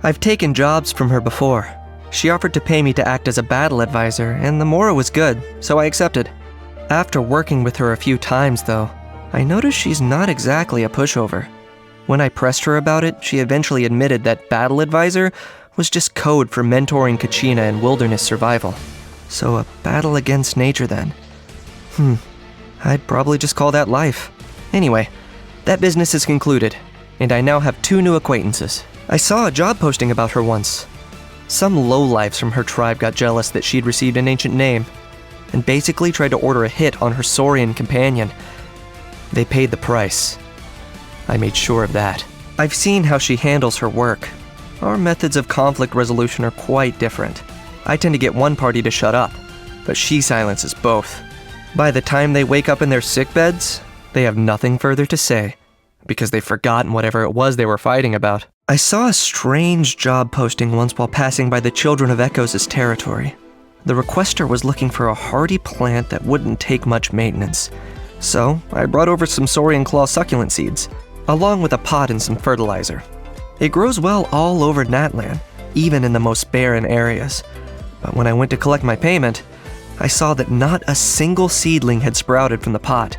I've taken jobs from her before. She offered to pay me to act as a battle advisor, and the mora was good, so I accepted. After working with her a few times, though, I noticed she's not exactly a pushover. When I pressed her about it, she eventually admitted that battle advisor was just code for mentoring Kachina in wilderness survival. So a battle against nature then. I'd probably just call that life. Anyway, that business is concluded, and I now have 2 new acquaintances. I saw a job posting about her once. Some lowlifes from her tribe got jealous that she'd received an ancient name, and basically tried to order a hit on her Saurian companion. They paid the price. I made sure of that. I've seen how she handles her work. Our methods of conflict resolution are quite different. I tend to get one party to shut up, but she silences both. By the time they wake up in their sick beds, they have nothing further to say, because they've forgotten whatever it was they were fighting about. I saw a strange job posting once while passing by the Children of Echoes' territory. The requester was looking for a hardy plant that wouldn't take much maintenance. So, I brought over some Saurian Claw succulent seeds, along with a pot and some fertilizer. It grows well all over Natlan, even in the most barren areas. But when I went to collect my payment, I saw that not a single seedling had sprouted from the pot.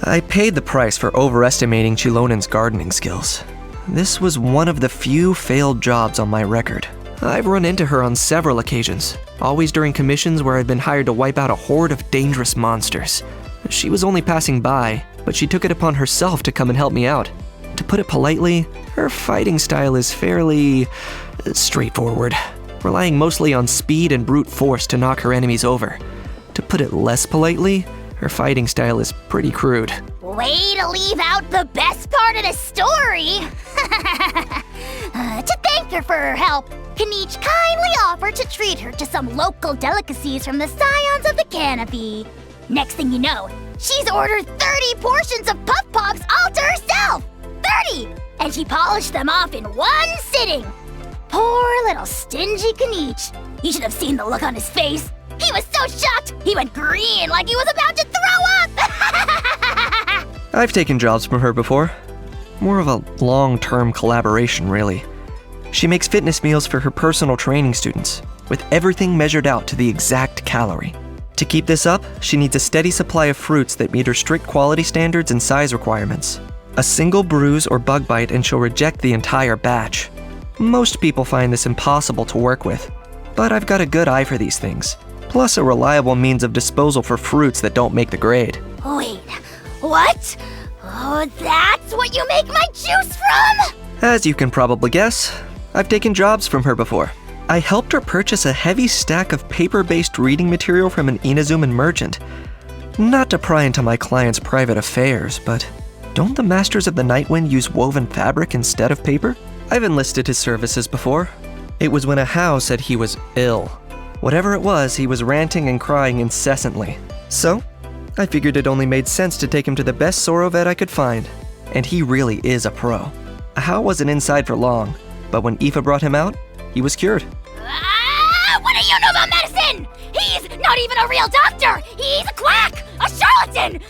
I paid the price for overestimating Xilonen's gardening skills. This was one of the few failed jobs on my record. I've run into her on several occasions, always during commissions where I'd been hired to wipe out a horde of dangerous monsters. She was only passing by, but she took it upon herself to come and help me out. To put it politely, her fighting style is fairly straightforward, relying mostly on speed and brute force to knock her enemies over. To put it less politely, her fighting style is pretty crude. Way to leave out the best part of the story! To thank her for her help, Kinich kindly offered to treat her to some local delicacies from the scions of the canopy. Next thing you know, she's ordered 30 portions of Puff Pops all to herself! 30! And she polished them off in one sitting. Poor little stingy Kinich. You should have seen the look on his face. He was so shocked, he went green like he was about to throw up! I've taken jobs from her before. More of a long-term collaboration, really. She makes fitness meals for her personal training students, with everything measured out to the exact calorie. To keep this up, she needs a steady supply of fruits that meet her strict quality standards and size requirements. A single bruise or bug bite and she'll reject the entire batch. Most people find this impossible to work with, but I've got a good eye for these things, plus a reliable means of disposal for fruits that don't make the grade. Wait, what? Oh, that's what you make my juice from? As you can probably guess, I've taken jobs from her before. I helped her purchase a heavy stack of paper-based reading material from an Inazuman merchant. Not to pry into my client's private affairs, but don't the Masters of the Nightwind use woven fabric instead of paper? I've enlisted his services before. It was when Ajaw said he was ill. Whatever it was, he was ranting and crying incessantly. So, I figured it only made sense to take him to the best Soro vet I could find. And he really is a pro. Ajaw wasn't inside for long, but when Aoife brought him out, he was cured. What do you know about medicine? He's not even a real doctor! He's a quack! A charlatan!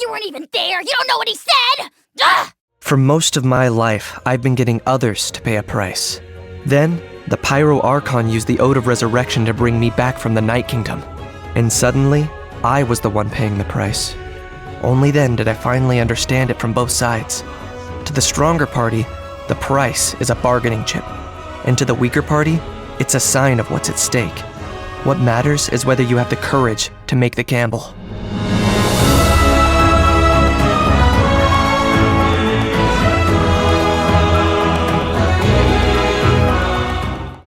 You weren't even there! You don't know what he said! Ugh! For most of my life, I've been getting others to pay a price. Then, the Pyro Archon used the Ode of Resurrection to bring me back from the Night Kingdom. And suddenly, I was the one paying the price. Only then did I finally understand it from both sides. To the stronger party, the price is a bargaining chip. And to the weaker party, it's a sign of what's at stake. What matters is whether you have the courage to make the gamble.